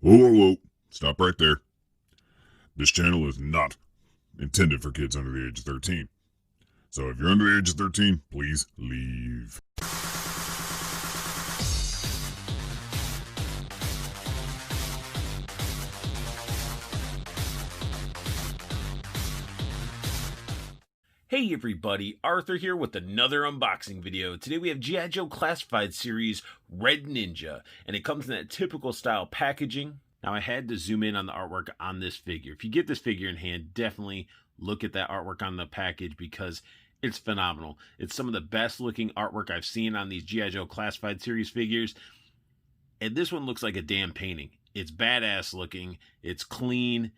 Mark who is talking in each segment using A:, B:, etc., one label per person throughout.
A: Whoa, whoa, whoa. Stop right there. This channel is not intended for kids under the age of 13. So if you're under the age of 13, please leave.
B: Hey everybody, Arthur here with another unboxing video. Today we have G.I. Joe Classified Series Red Ninja, and it comes in that typical style packaging. Now I had to zoom in on the artwork on this figure. If you get this figure in hand, definitely look at that artwork on the package because it's phenomenal. It's some of the best looking artwork I've seen on these G.I. Joe Classified Series figures, and this one looks like a damn painting. It's badass looking, it's clean,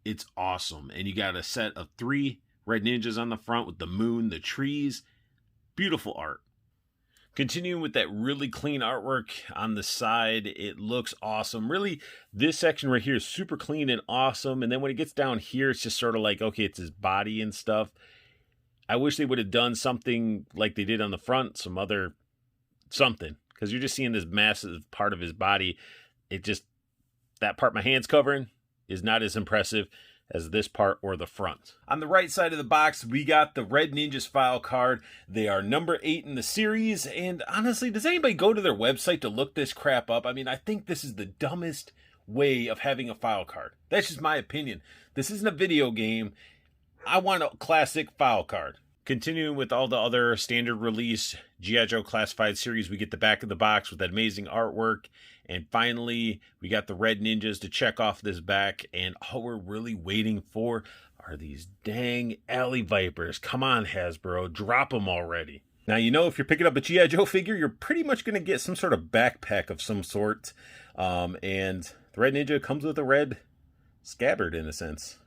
B: it's awesome, and you got a set of 3 Red Ninjas on the front with the moon, the trees. Beautiful art. Continuing with that really clean artwork on the side, it looks awesome. Really, this section right here is super clean and awesome. And then when it gets down here, it's just sort of like, okay, it's his body and stuff. I wish they would have done something like they did on the front, some other something. Because you're just seeing this massive part of his body. It just, that part my hand's covering is not as impressive as this part or the front. On the right side of the box, we got the Red Ninjas file card. They are number 8 in the series, and honestly, does anybody go to their website to look this crap up? I mean, I think this is the dumbest way of having a file card. That's just my opinion. This isn't a video game. I want a classic file card. Continuing with all the other standard release G.I. Joe Classified Series, we get the back of the box with that amazing artwork. And finally, we got the Red Ninjas to check off this back. And all we're really waiting for are these dang alley vipers. Come on, Hasbro, drop them already. Now, you know, if you're picking up a G.I. Joe figure, you're pretty much going to get some sort of backpack of some sort. And the Red Ninja comes with a red scabbard, in a sense.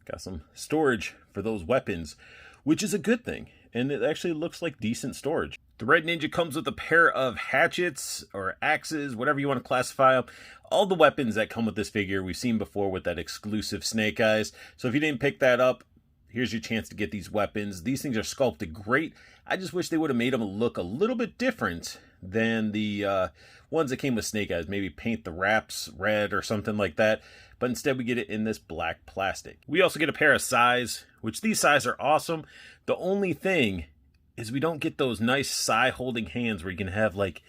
B: Got some storage for those weapons, which is a good thing. And it actually looks like decent storage. The Red Ninja comes with a pair of hatchets or axes, whatever you want to classify them. All the weapons that come with this figure we've seen before with that exclusive Snake Eyes. So if you didn't pick that up, here's your chance to get these weapons. These things are sculpted great. I just wish they would have made them look a little bit different than the ones that came with Snake Eyes. Maybe paint the wraps red or something like that. But instead we get it in this black plastic. We also get a pair of sais, which these sais are awesome. The only thing is we don't get those nice sai holding hands where you can have like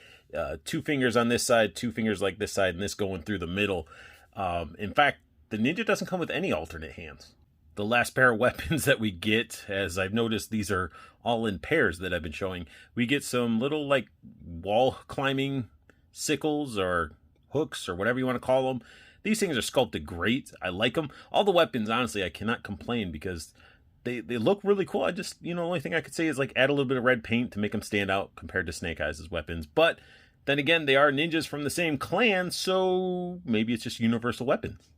B: 2 fingers on this side, 2 fingers like this side, and this going through the middle. In fact, the Ninja doesn't come with any alternate hands. The last pair of weapons that we get, as I've noticed, these are all in pairs that I've been showing. We get some little like wall climbing sickles or hooks or whatever you want to call them. These things are sculpted great. I like them. All the weapons, honestly, I cannot complain because they look really cool. I just, you know, the only thing I could say is like add a little bit of red paint to make them stand out compared to Snake Eyes' weapons. But then again, they are ninjas from the same clan, so maybe it's just universal weapons.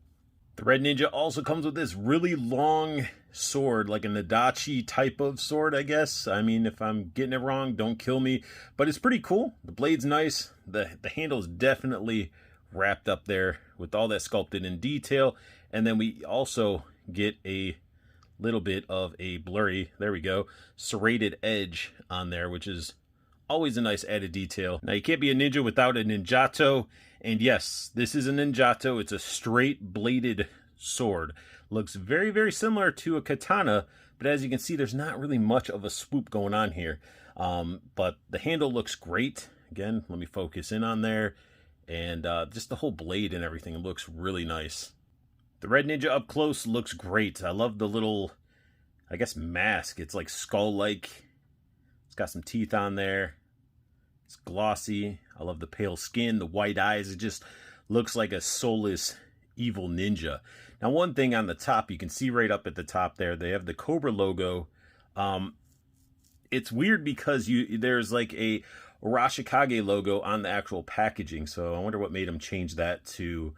B: The Red Ninja also comes with this really long sword, like a Nadachi type of sword, I guess. I mean, if I'm getting it wrong, don't kill me. But it's pretty cool. The blade's nice. The handle is definitely wrapped up there with all that sculpted in detail. And then we also get a little bit of a blurry, there we go, serrated edge on there, which is always a nice added detail. Now, you can't be a ninja without a Ninjato. And yes, this is a Ninjato. It's a straight bladed sword. Looks very, very similar to a katana, but as you can see, there's not really much of a swoop going on here. But the handle looks great. Again, let me focus in on there. And just the whole blade and everything looks really nice. The Red Ninja up close looks great. I love the little, I guess, mask. It's like skull-like. It's got some teeth on there. It's glossy. I love the pale skin, the white eyes. It just looks like a soulless, evil ninja. Now, one thing on the top, you can see right up at the top there, they have the Cobra logo. It's weird because there's like a Arashikage logo on the actual packaging, so I wonder what made them change that to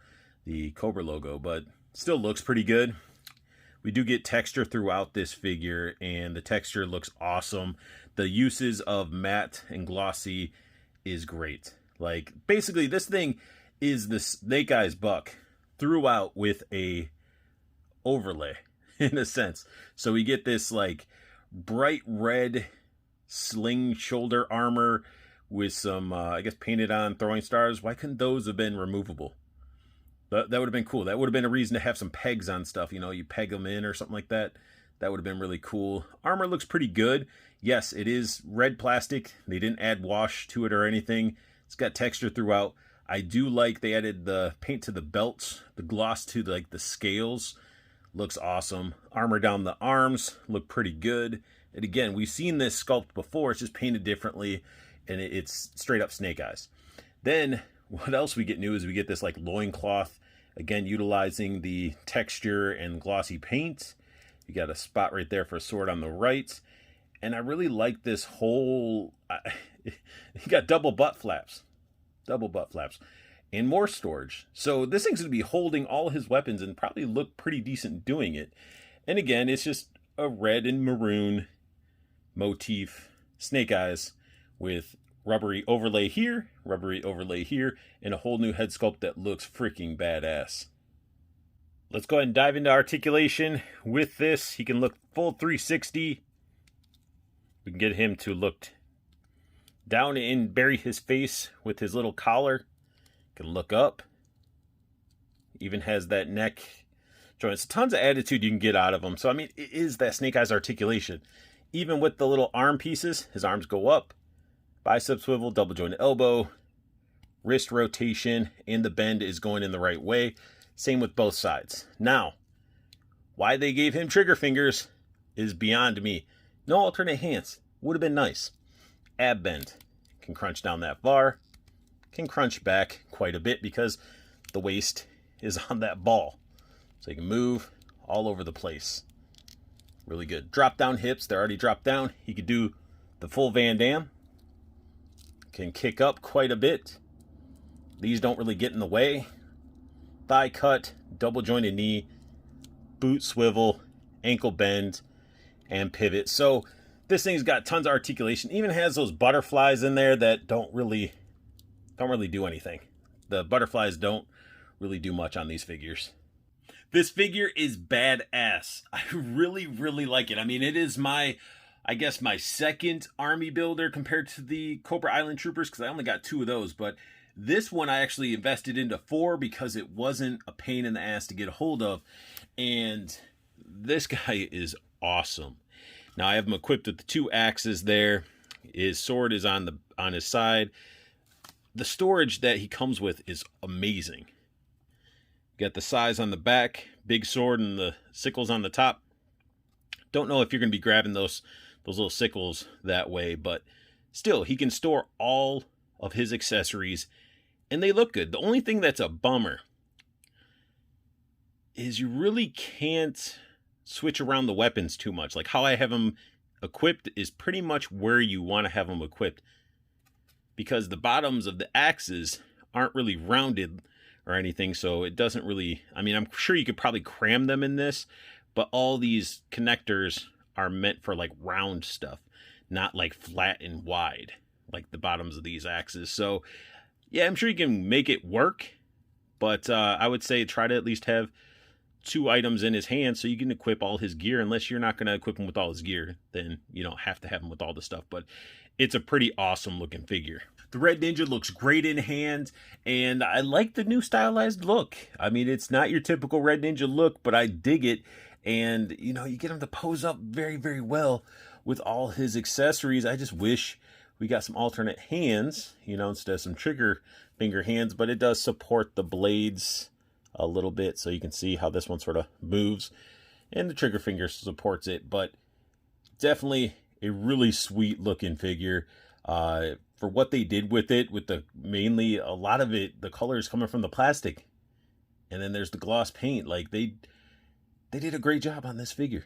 B: the Cobra logo, but still looks pretty good. We do get texture throughout this figure, and the texture looks awesome. The uses of matte and glossy is great. Like, basically, this thing is the Snake Eyes buck throughout with a overlay, in a sense. So we get this, like, bright red sling shoulder armor with some, I guess, painted on throwing stars. Why couldn't those have been removable? That would have been cool. That would have been a reason to have some pegs on stuff. You know, you peg them in or something like that. That would have been really cool. Armor looks pretty good. Yes, it is red plastic. They didn't add wash to it or anything. It's got texture throughout. I do like they added the paint to the belts, the gloss to like the scales. Looks awesome. Armor down the arms look pretty good. And again, we've seen this sculpt before. It's just painted differently, and it's straight up snake eyes. Then what else we get new is we get this like loincloth, again utilizing the texture and glossy paint. You got a spot right there for a sword on the right. And I really like this whole, you got double butt flaps, and more storage. So this thing's going to be holding all his weapons and probably look pretty decent doing it. And again, it's just a red and maroon motif, snake eyes with rubbery overlay here, and a whole new head sculpt that looks freaking badass. Let's go ahead and dive into articulation with this. He can look full 360. We can get him to look down and bury his face with his little collar. Can look up. Even has that neck joint. It's tons of attitude you can get out of him. So, I mean, it is that snake eyes articulation. Even with the little arm pieces, his arms go up. Bicep swivel, double jointed elbow, wrist rotation, and the bend is going in the right way. Same with both sides. Now, why they gave him trigger fingers is beyond me. No alternate hands. Would have been nice. Ab bend. Can crunch down that bar. Can crunch back quite a bit because the waist is on that ball. So you can move all over the place. Really good. Drop down hips. They're already dropped down. He could do the full Van Damme. Can kick up quite a bit. These don't really get in the way. Thigh cut, double jointed knee, boot swivel, ankle bend, and pivot. So this thing's got tons of articulation. Even has those butterflies in there that don't really do anything. The butterflies don't really do much on these figures. This figure is badass. I really, really like it. I mean, it is my second army builder compared to the Cobra Island Troopers, because I only got 2 of those, but this one I actually invested into 4 because it wasn't a pain in the ass to get a hold of. And this guy is awesome. Now I have him equipped with the 2 axes there. His sword is on his side. The storage that he comes with is amazing. Got the size on the back, big sword, and the sickles on the top. Don't know if you're going to be grabbing those little sickles that way, but still, he can store all of his accessories, and they look good. The only thing that's a bummer is you really can't switch around the weapons too much. Like how I have them equipped is pretty much where you want to have them equipped, because the bottoms of the axes aren't really rounded or anything, so it doesn't really, I mean, I'm sure you could probably cram them in this, but all these connectors are meant for like round stuff, not like flat and wide like the bottoms of these axes. So yeah, I'm sure you can make it work, but I would say try to at least have 2 items in his hand so you can equip all his gear. Unless you're not going to equip him with all his gear, then you don't have to have him with all the stuff, but it's a pretty awesome looking figure. The Red Ninja looks great in hand, and I like the new stylized look. I mean, it's not your typical Red Ninja look, but I dig it. And, you know, you get him to pose up very, very well with all his accessories. I just wish we got some alternate hands, you know, instead of some trigger finger hands, but it does support the blades a little bit, so you can see how this one sort of moves, and the trigger finger supports it. But definitely a really sweet looking figure. For what they did with it, with the mainly a lot of it, the color is coming from the plastic, and then there's the gloss paint. Like they did a great job on this figure.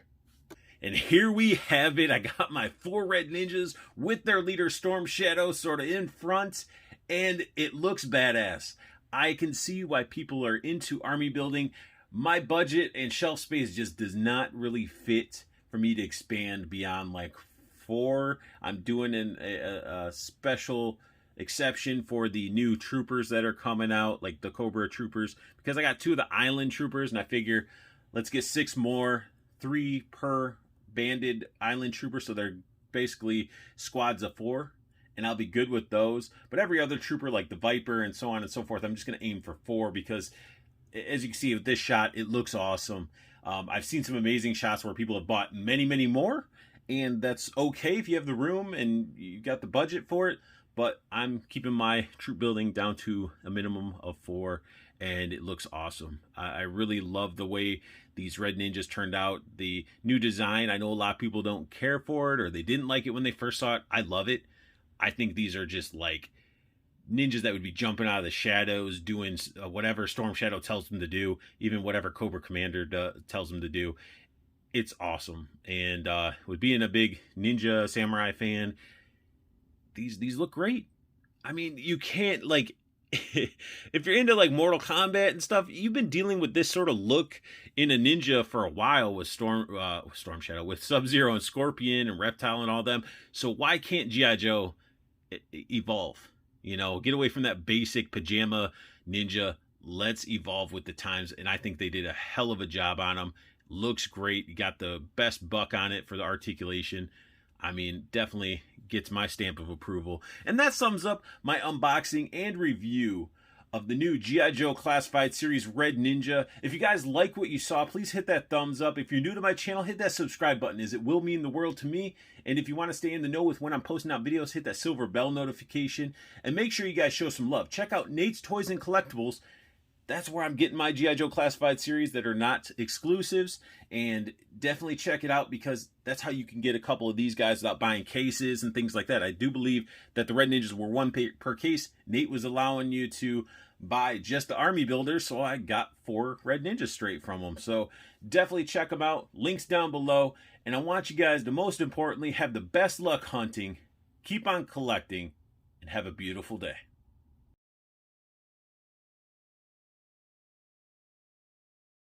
B: And here we have it. I got my 4 Red Ninjas with their leader Storm Shadow sort of in front, and it looks badass. I can see why people are into army building. My budget and shelf space just does not really fit for me to expand beyond like 4. I'm doing a special exception for the new troopers that are coming out, like the Cobra troopers, because I got 2 of the Island troopers, and I figure let's get 6 more, 3 per banded Island trooper, so they're basically squads of 4, and I'll be good with those. But every other trooper, like the Viper and so on and so forth, I'm just going to aim for 4, because as you can see with this shot, it looks awesome. I've seen some amazing shots where people have bought many, many more, and that's okay if you have the room and you got the budget for it. But I'm keeping my troop building down to a minimum of 4, and it looks awesome. I really love the way these Red Ninjas turned out. The new design, I know a lot of people don't care for it, or they didn't like it when they first saw it. I love it. I think these are just like ninjas that would be jumping out of the shadows, doing whatever Storm Shadow tells them to do, even whatever Cobra Commander tells them to do. It's awesome. And with being a big ninja samurai fan, these look great. I mean, you can't, like, if you're into like Mortal Kombat and stuff, you've been dealing with this sort of look in a ninja for a while with Storm Shadow, with Sub-Zero and Scorpion and Reptile and all them. So why can't G.I. Joe evolve? You know, get away from that basic pajama ninja. Let's evolve with the times. And I think they did a hell of a job on them. Looks great. You got the best buck on it for the articulation. I mean, definitely gets my stamp of approval. And that sums up my unboxing and review of the new G.I. Joe Classified Series Red Ninja. If you guys like what you saw, please hit that thumbs up. If you're new to my channel, hit that subscribe button, as it will mean the world to me. And if you want to stay in the know with when I'm posting out videos, hit that silver bell notification. And make sure you guys show some love. Check out Nate's Toys and Collectibles. That's where I'm getting my G.I. Joe Classified series that are not exclusives. And definitely check it out, because that's how you can get a couple of these guys without buying cases and things like that. I do believe that the Red Ninjas were 1 per case. Nate was allowing you to buy just the Army Builders, so I got 4 Red Ninjas straight from them. So definitely check them out. Links down below. And I want you guys to, most importantly, have the best luck hunting, keep on collecting, and have a beautiful day.